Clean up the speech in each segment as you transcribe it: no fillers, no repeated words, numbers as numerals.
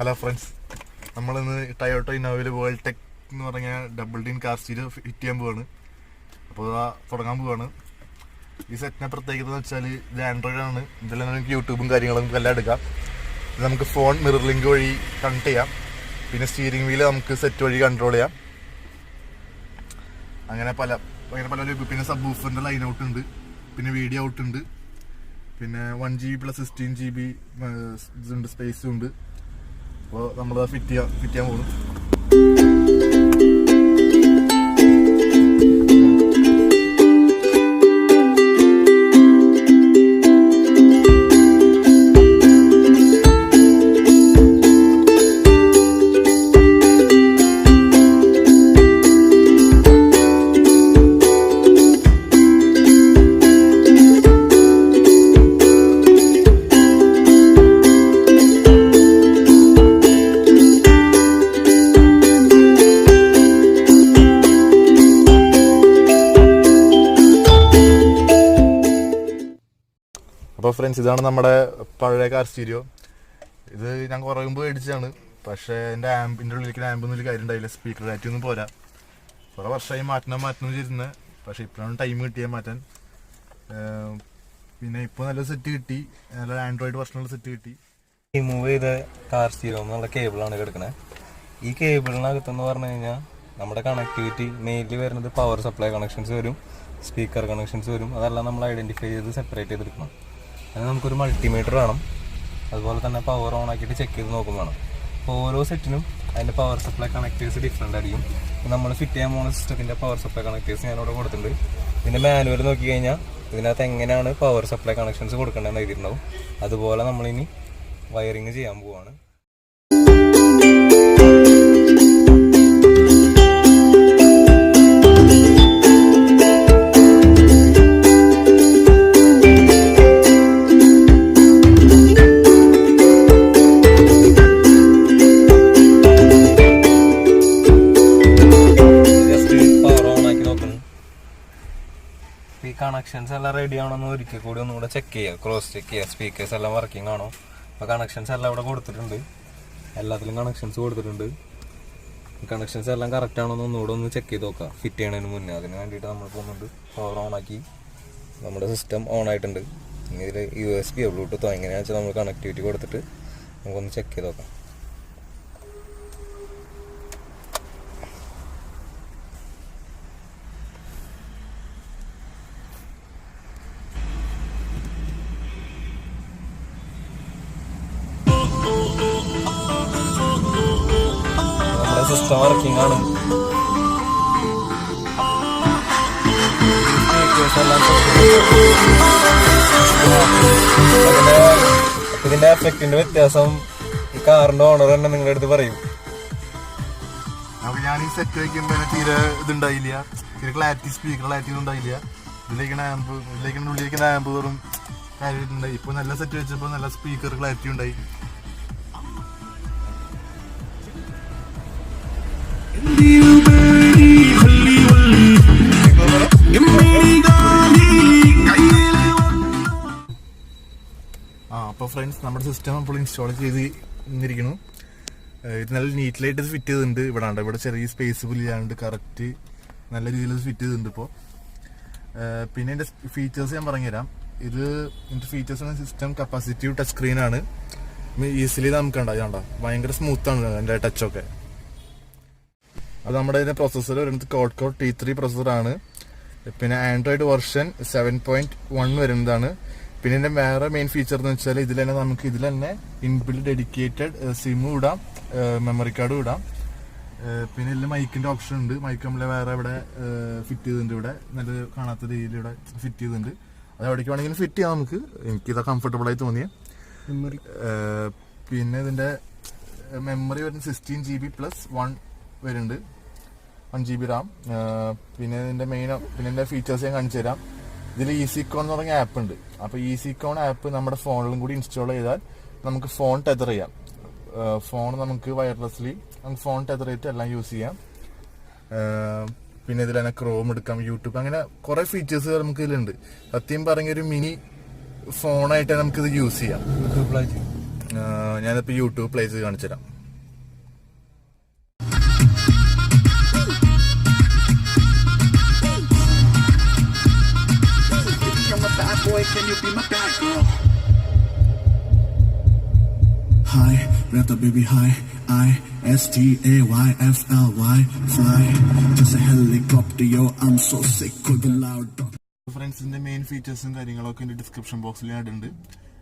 Hello friends, നമ്മളിന്ന് Toyota ഇന്നോവയിൽ Worldtech എന്ന് പറഞ്ഞ double Dean car stereo fit ചെയ്യാൻ പോവാണ്. അപ്പോൾ തുടങ്ങാൻ പോവാണ്. ഈ സെറ്റിനെ പ്രത്യേകത എന്ന് വെച്ചാൽ ഇത് ആൻഡ്രോയിഡ് ആണ്. ഇതെല്ലാം നമുക്ക് യൂട്യൂബും കാര്യങ്ങളും എല്ലാം എടുക്കാം. ഇത് നമുക്ക് ഫോൺ മിറർ ലിങ്ക് വഴി കണക്ട് ചെയ്യാം. പിന്നെ സ്റ്റിയറിംഗ് വീല് നമുക്ക് സെറ്റ് വഴി കൺട്രോൾ ചെയ്യാം. അങ്ങനെ പല പിന്നെ സബ് വൂഫറിൻ്റെ ലൈൻ ഔട്ട് ഉണ്ട്, പിന്നെ വീഡിയോ ഔട്ട് ഉണ്ട്, പിന്നെ 1 GB + 16 GB ഇതുണ്ട്, സ്പേസും ഉണ്ട്. അപ്പോൾ നമ്മളത് ഫിറ്റ് ചെയ്യാൻ പോകുന്നു. അപ്പോൾ ഫ്രണ്ട്സ്, ഇതാണ് നമ്മുടെ പഴയ കാർ സ്റ്റീരിയോ. ഇത് ഞാൻ കുറേ മുമ്പ് മേടിച്ചതാണ്. പക്ഷേ എൻ്റെ ആമ്പിൻ്റെ ഉള്ളിലേക്ക് ആമ്പൊന്നും ഒരു കാര്യം ഉണ്ടായില്ല, സ്പീക്കർ കാറ്റൊന്നും പോരാ. കുറേ വർഷമായി മാറ്റണം ചെയ്തിരുന്നത്. പക്ഷേ ഇപ്പോഴാണ് ടൈം കിട്ടിയാൽ മാറ്റാൻ. പിന്നെ ഇപ്പോൾ നല്ല സെറ്റ് കിട്ടി, നല്ല ആൻഡ്രോയിഡ് വെർഷനുള്ള സെറ്റ് കിട്ടി. റിമൂവ് ചെയ്ത കാർ സ്റ്റീരിയോ എന്നുള്ള കേബിളാണ് കിടക്കുന്നത്. ഈ കേബിളിനകത്തെന്ന് പറഞ്ഞു കഴിഞ്ഞാൽ നമ്മുടെ കണക്ടിവിറ്റി മെയിൻലി വരുന്നത് പവർ സപ്ലൈ കണക്ഷൻസ് വരും, സ്പീക്കർ കണക്ഷൻസ് വരും. അതെല്ലാം നമ്മൾ ഐഡൻറ്റിഫൈ ചെയ്ത് സെപ്പറേറ്റ് ചെയ്തെടുക്കണം. അതിന് നമുക്കൊരു മൾട്ടിമീറ്റർ വേണം. അതുപോലെ തന്നെ പവർ ഓൺ ആക്കിയിട്ട് ചെക്ക് ചെയ്ത് നോക്കും വേണം. അപ്പോൾ ഓരോ സെറ്റിനും അതിൻ്റെ പവർ സപ്ലൈ കണക്റ്റേഴ്സ് ഡിഫറെൻ്റ് ആയിരിക്കും. നമ്മൾ ഫിറ്റ് ചെയ്യാൻ പോകുന്ന സിസ്റ്റത്തിൻ്റെ പവർ സപ്ലൈ കണക്റ്റേഴ്സ് ഞാനിവിടെ കൊടുത്തിട്ടുണ്ട്. ഇതിൻ്റെ മാനുവൽ നോക്കി കഴിഞ്ഞാൽ ഇതിനകത്ത് എങ്ങനെയാണ് പവർ സപ്ലൈ കണക്ഷൻസ് കൊടുക്കേണ്ടതെന്ന് എഴുതിയിട്ടുണ്ടാവും. അതുപോലെ നമ്മളിനി വയറിങ് ചെയ്യാൻ പോവുകയാണ്. ഈ കണക്ഷൻസ് എല്ലാം റെഡി ആണോന്ന് ഒരിക്കൽ കൂടി ഒന്നുകൂടെ ചെക്ക് ചെയ്യുക, ക്രോസ് ചെക്ക് ചെയ്യുക. സ്പീക്കേഴ്സ് എല്ലാം വർക്കിംഗ് ആണോ? അപ്പോൾ കണക്ഷൻസ് എല്ലാം ഇവിടെ കൊടുത്തിട്ടുണ്ട്, എല്ലാത്തിലും കണക്ഷൻസ് കൊടുത്തിട്ടുണ്ട്. കണക്ഷൻസ് എല്ലാം കറക്റ്റ് ആണോ എന്ന് ഒന്നുകൂടെ ഒന്ന് ചെക്ക് ചെയ്ത് നോക്കുക ഫിറ്റ് ചെയ്യണതിന് മുന്നേ. അതിന് വേണ്ടിയിട്ട് നമ്മൾ പോകുന്നുണ്ട്. പവർ ഓൺ ആക്കി നമ്മുടെ സിസ്റ്റം ഓൺ ആയിട്ടുണ്ട്. ഇനി ഇതിൽ USB ബ്ലൂടൂത്തോ എങ്ങനെയാണെന്ന് വെച്ചാൽ നമ്മൾ കണക്ടിവിറ്റി കൊടുത്തിട്ട് നമുക്കൊന്ന് ചെക്ക് ചെയ്ത് നോക്കാം. സിസ്റ്റം വർക്കിംഗ് ആണ്. ഇതിന്റെ എഫക്റ്റിന്റെ വ്യത്യാസം ഈ കാറിന്റെ ഓണർ തന്നെ നിങ്ങളുടെ അടുത്ത് പറയും. ഞാൻ ഈ സെറ്റ് വയ്ക്കുമ്പോൾ തീരെ ഇതുണ്ടായില്ല, തീരെ ക്ലാരിറ്റി, സ്പീക്കർ ക്ലാരിറ്റി ഒന്നും ഉണ്ടായില്ല. ഉള്ളിലേക്കുന്ന ആമ്പ് വെറും കാര്യമായിട്ടുണ്ടായി. ഇപ്പോൾ നല്ല സെറ്റ് വെച്ചപ്പോൾ നല്ല സ്പീക്കർ ക്ലാരിറ്റി ഉണ്ടായി. അപ്പോൾ ഫ്രണ്ട്സ്, നമ്മുടെ സിസ്റ്റം അപ്പോൾ ഇൻസ്റ്റാൾ ചെയ്തിരിക്കുന്നു. ഇത് നല്ല നീറ്റിലായിട്ട് ഫിറ്റ് ചെയ്തിട്ടുണ്ട്. ഇവിടെ ചെറിയ സ്പേസ് ഇല്ലാണ്ട് കറക്റ്റ് നല്ല രീതിയിൽ ഫിറ്റ് ചെയ്തിട്ടുണ്ട് ഇപ്പോൾ. പിന്നെ എൻ്റെ ഫീച്ചേഴ്സ് ഞാൻ പറഞ്ഞുതരാം. ഇതിൻ്റെ ഫീച്ചേഴ്സ് സിസ്റ്റം കപ്പാസിറ്റീവ് ടച്ച് സ്ക്രീനാണ്. ഈസിലി നമുക്ക് കണ്ടോ ഭയങ്കര സ്മൂത്താണ് എൻ്റെ ടച്ചൊക്കെ. അത് നമ്മുടെ ഇതിൻ്റെ പ്രൊസസ്സർ വരുന്നത് Quad-Core T3 പ്രൊസസ്സറാണ്. പിന്നെ ആൻഡ്രോയിഡ് വെർഷൻ 7.1 വരുന്നതാണ്. പിന്നെ ഇതിൻ്റെ വേറെ മെയിൻ ഫീച്ചർ എന്ന് വെച്ചാൽ ഇതിൽ തന്നെ ഇൻബിൽഡ് ഡെഡിക്കേറ്റഡ് സിം ഇടാം, മെമ്മറി കാർഡും ഇടാം. പിന്നെ ഇതിൽ മൈക്കിൻ്റെ ഓപ്ഷൻ ഉണ്ട്. മൈക്ക് നമ്മൾ വേറെ ഇവിടെ ഫിറ്റ് ചെയ്തിട്ടുണ്ട്. ഇവിടെ നല്ല കാണാത്ത രീതിയിൽ ഇവിടെ ഫിറ്റ് ചെയ്തിട്ടുണ്ട്. അത് എവിടേക്ക് വേണമെങ്കിലും ഫിറ്റ് ചെയ്യാം നമുക്ക്. എനിക്കിതാ കംഫർട്ടബിളായി തോന്നിയ മെമ്മറി. പിന്നെ ഇതിൻ്റെ മെമ്മറി വരുന്നത് 16 GB + 1 വരുന്നുണ്ട്, 1 GB റാം. പിന്നെ ഇതിൻ്റെ ഫീച്ചേഴ്സ് ഞാൻ കാണിച്ചു തരാം. ഇതിൽ EasyCon എന്ന് പറഞ്ഞ ആപ്പ് ഉണ്ട്. അപ്പോൾ EasyCon ആപ്പ് നമ്മുടെ ഫോണിലും കൂടി ഇൻസ്റ്റാൾ ചെയ്താൽ നമുക്ക് ഫോൺ ടെതർ ചെയ്യാം. ഫോൺ നമുക്ക് വയർലെസ്ലി നമുക്ക് ഫോൺ ടെതർ ചെയ്തിട്ട് എല്ലാം യൂസ് ചെയ്യാം. പിന്നെ ഇതിൽ തന്നെ ക്രോം എടുക്കാം, യൂട്യൂബ്, അങ്ങനെ കുറേ ഫീച്ചേഴ്സ് നമുക്ക് ഇതിലുണ്ട്. സത്യം പറഞ്ഞൊരു മിനി ഫോണായിട്ട് നമുക്കിത് യൂസ് ചെയ്യാം. ഞാനിപ്പോൾ യൂട്യൂബ് പ്ലേ ചെയ്ത് കാണിച്ചു തരാം. the baby high, I-S-T-A-Y-F-L-Y, fly, just a helicopter, yo, I'm so sick of the loud. ഫ്രണ്ട്സിന്റെ മെയിൻ ഫീച്ചേഴ്സും കാര്യങ്ങളൊക്കെ എൻ്റെ ഡിസ്ക്രിപ്ഷൻ ബോക്സിൽ ഞാൻ ഇടുന്നുണ്ട്.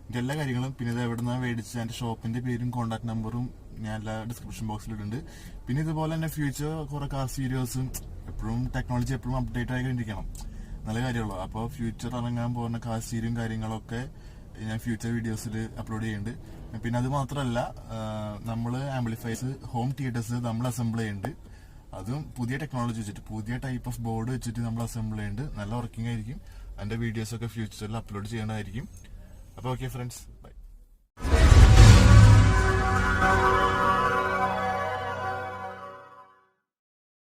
എൻ്റെ എല്ലാ കാര്യങ്ങളും പിന്നെ ഇത് എവിടെ നിന്നാണ് മേടിച്ച എൻ്റെ ഷോപ്പിന്റെ പേരും കോൺടാക്ട് നമ്പറും ഞാൻ എല്ലാ ഡിസ്ക്രിപ്ഷൻ ബോക്സിൽ ഇടുന്നുണ്ട്. പിന്നെ ഇതുപോലെ തന്നെ ഫ്യൂച്ചർ കുറെ കാർസ് വീഡിയോസും എപ്പോഴും ടെക്നോളജി എപ്പോഴും അപ്ഡേറ്റ് ആയിക്കൊണ്ടിരിക്കണം, നല്ല കാര്യമുള്ളൂ. അപ്പോൾ ഫ്യൂച്ചർ ഇറങ്ങാൻ പോകുന്ന കാർ സീരിയും കാര്യങ്ങളൊക്കെ ഞാൻ ഫ്യൂച്ചർ വീഡിയോസിൽ അപ്ലോഡ് ചെയ്യുന്നുണ്ട്. പിന്നെ അത് മാത്രമല്ല, നമ്മൾ ആംപ്ലിഫൈസ് ഹോം തിയേറ്റേഴ്സ് നമ്മൾ അസംബിൾ ചെയ്യുന്നുണ്ട്. അതും പുതിയ ടെക്നോളജി വെച്ചിട്ട് പുതിയ ടൈപ്പ് ഓഫ് ബോർഡ് വെച്ചിട്ട് നമ്മൾ അസംബിൾ ചെയ്യുന്നുണ്ട്. നല്ല വർക്കിംഗ് ആയിരിക്കും. അതിന്റെ വീഡിയോസ് ഒക്കെ ഫ്യൂച്ചറിൽ അപ്ലോഡ് ചെയ്യേണ്ടതായിരിക്കും. അപ്പോൾ ഓക്കെ ഫ്രണ്ട്സ്.